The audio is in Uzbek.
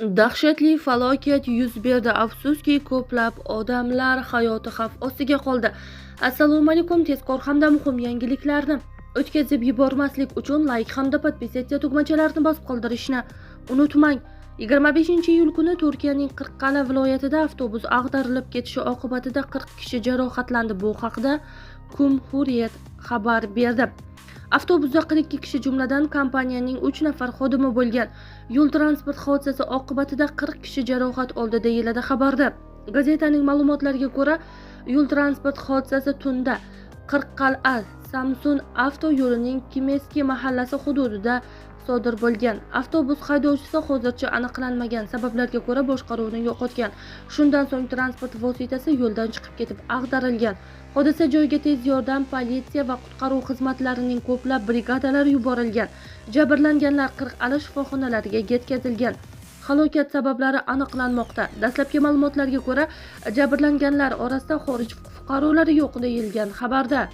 Dahshatli falokat yuz berdi. Afsuski, ko'plab odamlar hayoti xavf ostiga qoldi. Assalomu alaykum. Tezkor hamda muhim yangiliklarni o'tkazib yubormaslik uchun like hamda podpisatsiya tugmachalarini bosib qoldirishni unutmang. 25-iyul kuni Turkiyaning Qirqqala viloyatida avtobus ag'darilib ketishi oqibatida 40 kishi jarohatlandi. Bu haqda Cumhuriyet xabar berdi. Avtobusda 42 kishi, jumladan kompaniyaning 3 nafar xodimi bo'lgan. Yo'l transport hodisasi oqibatida 40 kishi jarohat oldi, deyiladi xabarda. Gazetaning ma'lumotlariga ko'ra, yo'l transport hodisasi tunda Qirqqal'a Samsun avtoyo'lining Kimeski mahallasi hududida sodir bo'lgan. Avtobus haydovchisi hozircha aniqlanmagan sabablarga ko'ra boshqaruvni yo'qotgan. Shundan so'ng transport vositasi yo'ldan chiqib ketib ag'darilgan. Hodisa joyiga tez yordam, politsiya va qutqaruv xizmatlarining ko'plab brigadalari yuborilgan. Jabrlanganlar Qirqqala shifoxonalariga yetkazilgan. Halokat sabablari aniqlanmoqda. Dastlabki ma'lumotlarga ko'ra, jabrlanganlar orasida xorij fuqarolari yo'q, deyilgan xabarda.